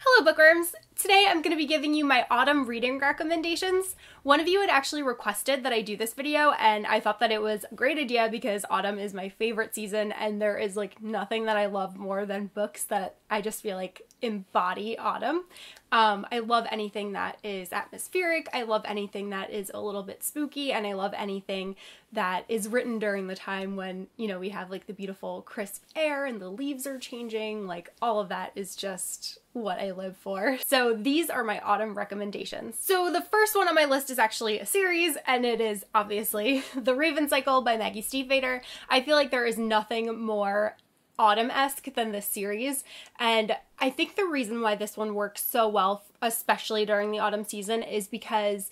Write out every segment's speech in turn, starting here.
Hello bookworms! Today I'm going to be giving you my autumn reading recommendations. One of you had actually requested that I do this video, and I thought that it was a great idea because autumn is my favorite season and there is like nothing that I love more than books that I just feel like embody autumn. I love anything that is atmospheric, I love anything that is a little bit spooky, and I love anything that is written during the time when, you know, we have like the beautiful crisp air and the leaves are changing. Like all of that is just what I live for. So these are my autumn recommendations. So the first one on my list is actually a series, and it is obviously The Raven Cycle by Maggie Stiefvater. I feel like there is nothing more autumn-esque than this series, and I think the reason why this one works so well, especially during the autumn season, is because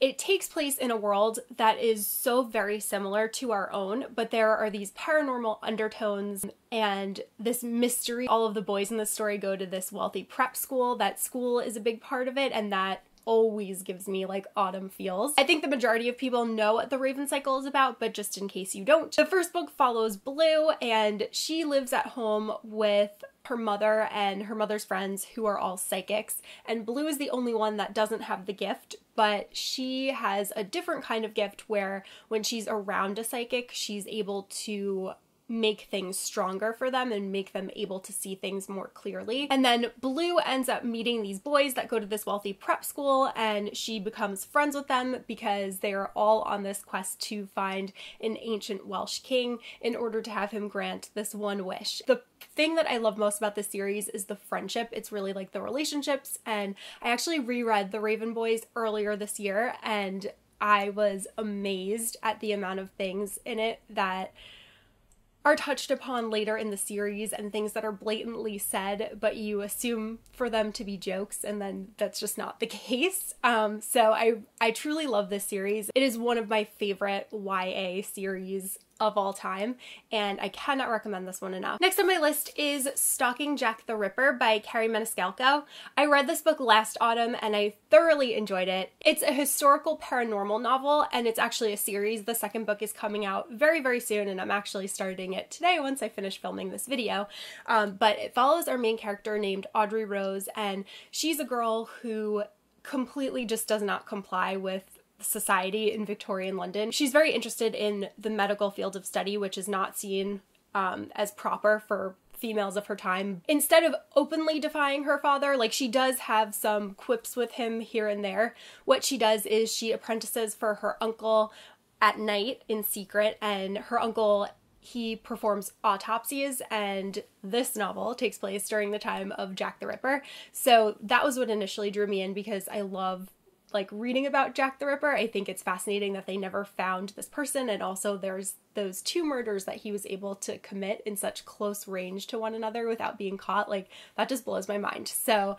it takes place in a world that is so very similar to our own, but there are these paranormal undertones and this mystery. All of the boys in the story go to this wealthy prep school. That school is a big part of it, and that always gives me like autumn feels. I think the majority of people know what The Raven Cycle is about, but just in case you don't, the first book follows Blue, and she lives at home with her mother and her mother's friends who are all psychics, and Blue is the only one that doesn't have the gift, but she has a different kind of gift where when she's around a psychic, she's able to make things stronger for them and make them able to see things more clearly. And then Blue ends up meeting these boys that go to this wealthy prep school, and she becomes friends with them because they are all on this quest to find an ancient Welsh king in order to have him grant this one wish. The thing that I love most about this series is the friendship. It's really like the relationships, and I actually reread The Raven Boys earlier this year, and I was amazed at the amount of things in it that are touched upon later in the series and things that are blatantly said, but you assume for them to be jokes, and then that's just not the case. So I truly love this series. It is one of my favorite YA series of all time, and I cannot recommend this one enough. Next on my list is Stalking Jack the Ripper by Carrie Maniscalco. I read this book last autumn and I thoroughly enjoyed it. It's a historical paranormal novel, and it's actually a series. The second book is coming out very, very soon, and I'm actually starting it today once I finish filming this video. But it follows our main character named Audrey Rose, and she's a girl who completely just does not comply with society in Victorian London. She's very interested in the medical field of study, which is not seen as proper for females of her time. Instead of openly defying her father, like she does have some quips with him here and there, what she does is she apprentices for her uncle at night in secret, and her uncle, he performs autopsies, and this novel takes place during the time of Jack the Ripper. So that was what initially drew me in, because I love like reading about Jack the Ripper. I think it's fascinating that they never found this person, and also there's those two murders that he was able to commit in such close range to one another without being caught. Like that just blows my mind. So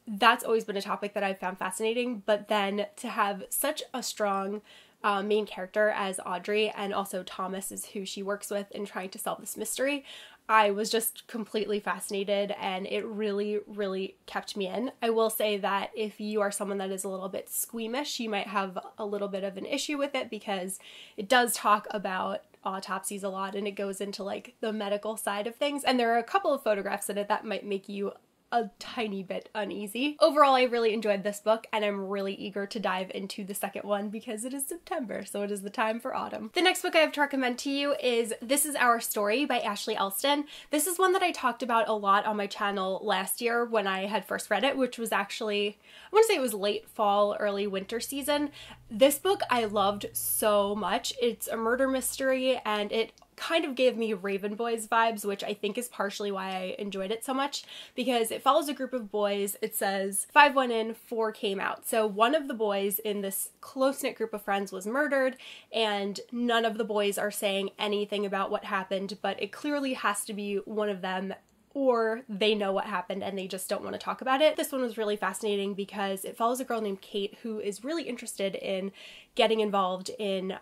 that's always been a topic that I've found fascinating, but then to have such a strong main character as Audrey, and also Thomas is who she works with in trying to solve this mystery, I was just completely fascinated, and it really, really kept me in. I will say that if you are someone that is a little bit squeamish, you might have a little bit of an issue with it, because it does talk about autopsies a lot, and it goes into like the medical side of things, and there are a couple of photographs in it that might make you a tiny bit uneasy. Overall, I really enjoyed this book, and I'm really eager to dive into the second one because it is September, so it is the time for autumn. The next book I have to recommend to you is This Is Our Story by Ashley Elston. This is one that I talked about a lot on my channel last year when I had first read it, which was actually, I want to say it was late fall, early winter season. This book I loved so much. It's a murder mystery, and it kind of gave me Raven Boys vibes, which I think is partially why I enjoyed it so much, because it follows a group of boys. It says 5 went in, 4 came out. So one of the boys in this close-knit group of friends was murdered, and none of the boys are saying anything about what happened, but it clearly has to be one of them, or they know what happened and they just don't want to talk about it. This one was really fascinating because it follows a girl named Kate who is really interested in getting involved in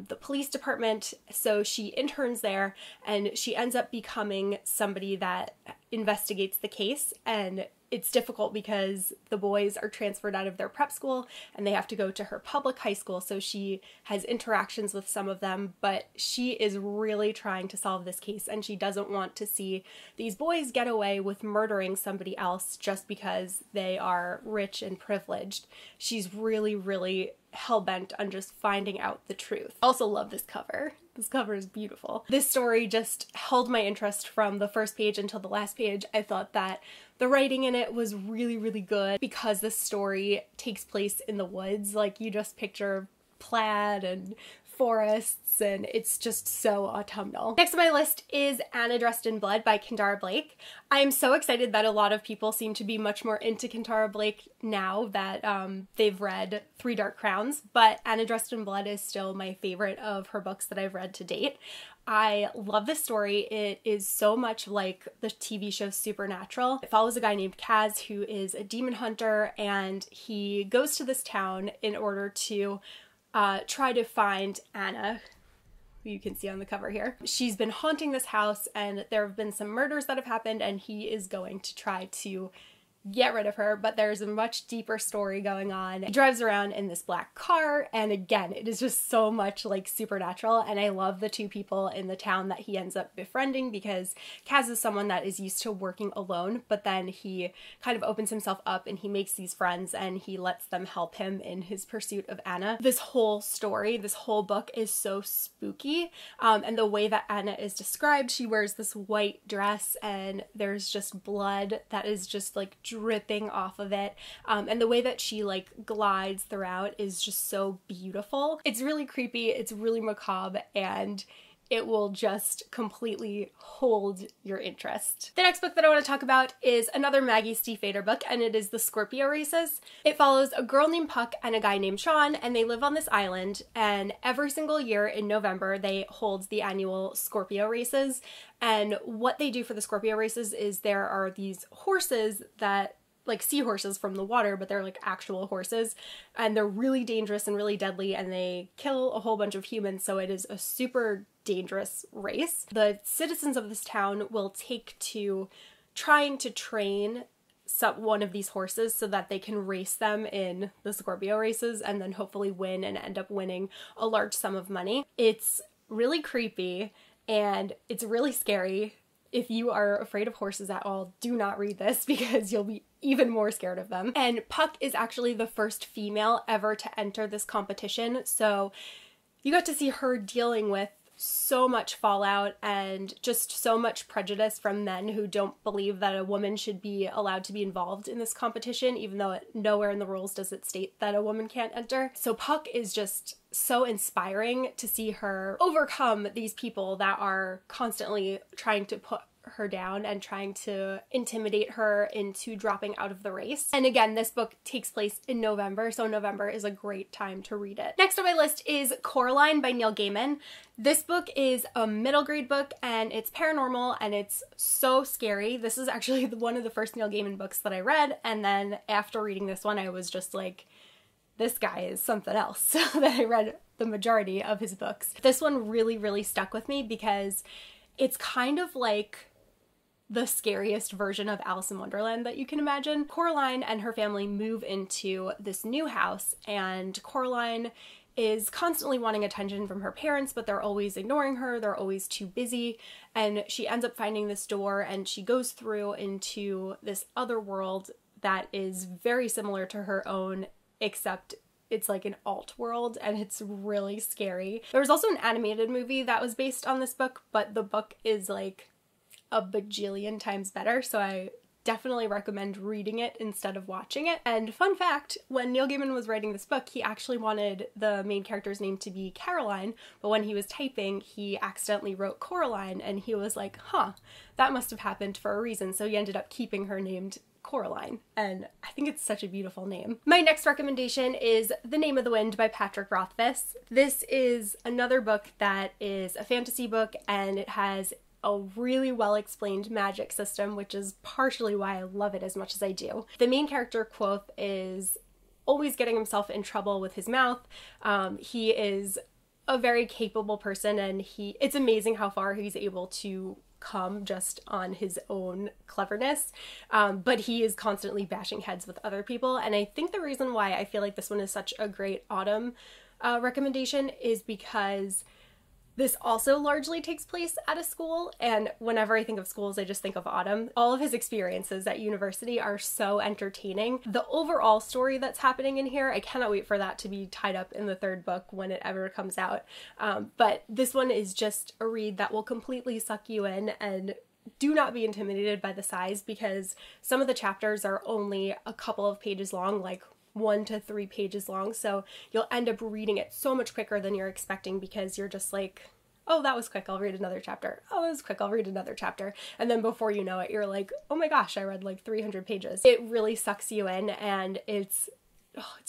the police department. So she interns there, and she ends up becoming somebody that investigates the case, and it's difficult because the boys are transferred out of their prep school and they have to go to her public high school, so she has interactions with some of them, but she is really trying to solve this case and she doesn't want to see these boys get away with murdering somebody else just because they are rich and privileged. She's really, really hell-bent on just finding out the truth. I also love this cover. This cover is beautiful. This story just held my interest from the first page until the last page. I thought that the writing in it was really, really good because this story takes place in the woods. Like, you just picture plaid and forests, and it's just so autumnal. Next on my list is Anna Dressed in Blood by Kendara Blake. I am so excited that a lot of people seem to be much more into Kendara Blake now that they've read Three Dark Crowns, but Anna Dressed in Blood is still my favorite of her books that I've read to date. I love this story. It is so much like the TV show Supernatural. It follows a guy named Kaz who is a demon hunter, and he goes to this town in order to try to find Anna, who you can see on the cover here. She's been haunting this house and there have been some murders that have happened, and he is going to try to get rid of her, but there's a much deeper story going on. He drives around in this black car, and again, it is just so much like Supernatural, and I love the two people in the town that he ends up befriending because Kaz is someone that is used to working alone, but then he kind of opens himself up and he makes these friends and he lets them help him in his pursuit of Anna. This whole story, this whole book is so spooky, and the way that Anna is described, she wears this white dress and there's just blood that is just like dripping off of it, and the way that she like glides throughout is just so beautiful. It's really creepy, it's really macabre, and it will just completely hold your interest. The next book that I want to talk about is another Maggie Stiefvater book, and it is The Scorpio Races. It follows a girl named Puck and a guy named Sean, and they live on this island, and every single year in November they hold the annual Scorpio Races. And what they do for the Scorpio Races is there are these horses that like seahorses from the water, but they're like actual horses, and they're really dangerous and really deadly, and they kill a whole bunch of humans, so it is a super dangerous race. The citizens of this town will take to trying to train one of these horses so that they can race them in the Scorpio Races and then hopefully win and end up winning a large sum of money. It's really creepy and it's really scary. If you are afraid of horses at all, do not read this because you'll be even more scared of them. And Puck is actually the first female ever to enter this competition, so you got to see her dealing with so much fallout and just so much prejudice from men who don't believe that a woman should be allowed to be involved in this competition, even though nowhere in the rules does it state that a woman can't enter. So Puck is just so inspiring to see her overcome these people that are constantly trying to put her down and trying to intimidate her into dropping out of the race. And again, this book takes place in November, so November is a great time to read it. Next on my list is Coraline by Neil Gaiman. This book is a middle grade book and it's paranormal and it's so scary. This is actually one of the first Neil Gaiman books that I read, and then after reading this one I was just like, this guy is something else. So that I read the majority of his books. This one really, really stuck with me because it's kind of like the scariest version of Alice in Wonderland that you can imagine. Coraline and her family move into this new house, and Coraline is constantly wanting attention from her parents, but they're always ignoring her, they're always too busy, and she ends up finding this door and she goes through into this other world that is very similar to her own, except it's like an alt world and it's really scary. There was also an animated movie that was based on this book, but the book is like a bajillion times better, so I definitely recommend reading it instead of watching it. And fun fact, when Neil Gaiman was writing this book, he actually wanted the main character's name to be Caroline, but when he was typing, he accidentally wrote Coraline, and he was like, huh, that must have happened for a reason, so he ended up keeping her named Coraline, and I think it's such a beautiful name. My next recommendation is The Name of the Wind by Patrick Rothfuss. This is another book that is a fantasy book, and it has a really well-explained magic system, which is partially why I love it as much as I do. The main character, Quoth, is always getting himself in trouble with his mouth. He is a very capable person, and it's amazing how far he's able to come just on his own cleverness, but he is constantly bashing heads with other people. And I think the reason why I feel like this one is such a great autumn recommendation is because this also largely takes place at a school, and whenever I think of schools, I just think of Autumn. All of his experiences at university are so entertaining. The overall story that's happening in here, I cannot wait for that to be tied up in the third book when it ever comes out. But this one is just a read that will completely suck you in, and do not be intimidated by the size, because some of the chapters are only a couple of pages long, like 1 to 3 pages long, so you'll end up reading it so much quicker than you're expecting, because you're just like, oh, that was quick, I'll read another chapter. Oh, it was quick, I'll read another chapter. And then before you know it, you're like, oh my gosh, I read like 300 pages. It really sucks you in, and it's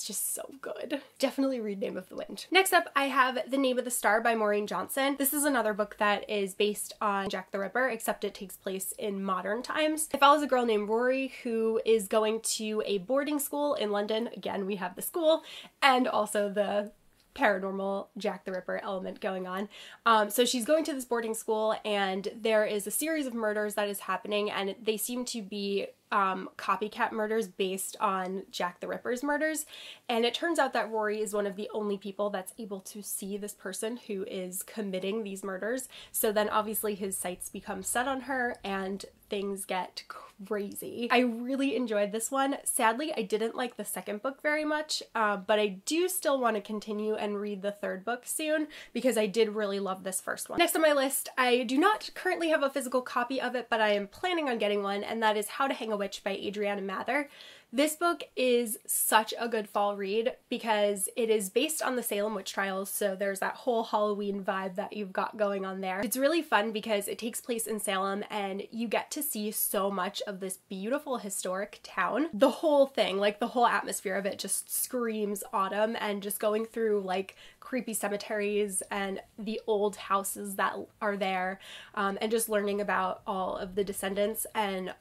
just so good. Definitely read Name of the Wind. Next up, I have The Name of the Star by Maureen Johnson. This is another book that is based on Jack the Ripper, except it takes place in modern times. It follows a girl named Rory who is going to a boarding school in London. Again, we have the school and also the paranormal Jack the Ripper element going on. So she's going to this boarding school, and there is a series of murders that is happening, and they seem to be copycat murders based on Jack the Ripper's murders. And it turns out that Rory is one of the only people that's able to see this person who is committing these murders. So then obviously his sights become set on her, and things get crazy. I really enjoyed this one. Sadly, I didn't like the second book very much, but I do still want to continue and read the third book soon, because I did really love this first one. Next on my list, I do not currently have a physical copy of it, but I am planning on getting one, and that is How to Hang a Witch by Adriana Mather. This book is such a good fall read because it is based on the Salem witch trials, so there's that whole Halloween vibe that you've got going on there. It's really fun because it takes place in Salem, and you get to see so much of this beautiful historic town. The whole thing, like the whole atmosphere of it, just screams autumn, and just going through like creepy cemeteries and the old houses that are there, and just learning about all of the descendants and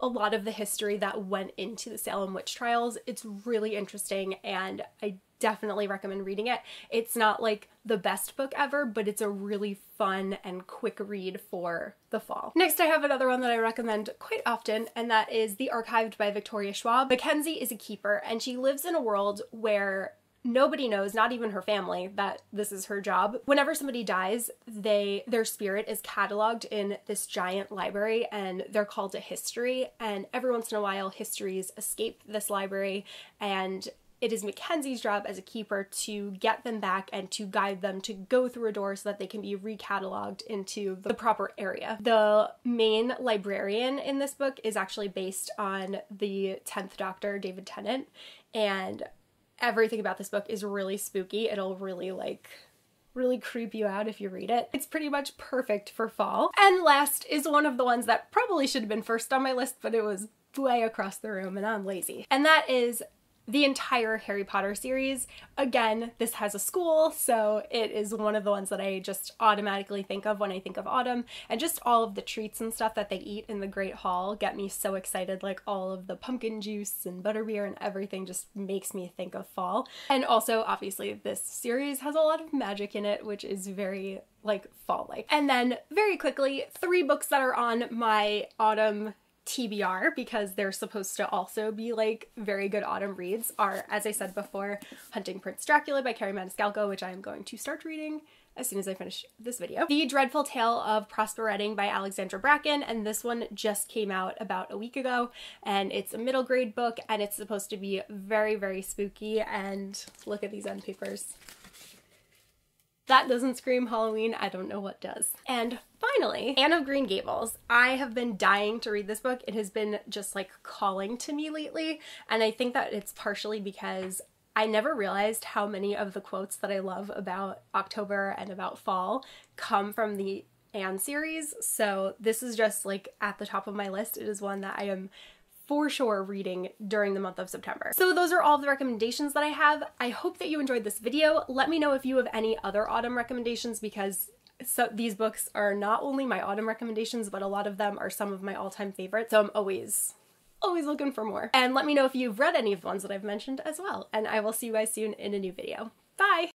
a lot of the history that went into the Salem witch trials. It's really interesting, and I definitely recommend reading it. It's not like the best book ever, but it's a really fun and quick read for the fall. Next, I have another one that I recommend quite often, and that is The Archived by Victoria Schwab. Mackenzie is a keeper, and she lives in a world where nobody knows, not even her family, that this is her job. Whenever somebody dies, their spirit is cataloged in this giant library, and they're called a history, and every once in a while histories escape this library, and it is Mackenzie's job as a keeper to get them back and to guide them to go through a door so that they can be recatalogued into the proper area. The main librarian in this book is actually based on the 10th Doctor, David Tennant, and everything about this book is really spooky. It'll really creep you out if you read it. It's pretty much perfect for fall. And last is one of the ones that probably should have been first on my list, but it was way across the room and I'm lazy. And that is the entire Harry Potter series. Again, this has a school, so it is one of the ones that I just automatically think of when I think of autumn, and just all of the treats and stuff that they eat in the Great Hall get me so excited. Like all of the pumpkin juice and butterbeer and everything just makes me think of fall. And also, obviously, this series has a lot of magic in it, which is very like fall-like. And then very quickly, 3 books that are on my autumn TBR, because they're supposed to also be like very good autumn reads, are, as I said before, Hunting Prince Dracula by Carrie Maniscalco, which I am going to start reading as soon as I finish this video. The Dreadful Tale of Prosper Redding by Alexandra Bracken, and this one just came out about a week ago, and it's a middle grade book, and it's supposed to be very, very spooky, and look at these end papers. That doesn't scream Halloween, I don't know what does. And finally, Anne of Green Gables. I have been dying to read this book. It has been just like calling to me lately, and I think that it's partially because I never realized how many of the quotes that I love about October and about fall come from the Anne series, so this is just like at the top of my list. It is one that I am for sure reading during the month of September. So those are all the recommendations that I have. I hope that you enjoyed this video. Let me know if you have any other autumn recommendations, because these books are not only my autumn recommendations, but a lot of them are some of my all-time favorites. So I'm always looking for more. And let me know if you've read any of the ones that I've mentioned as well. And I will see you guys soon in a new video. Bye!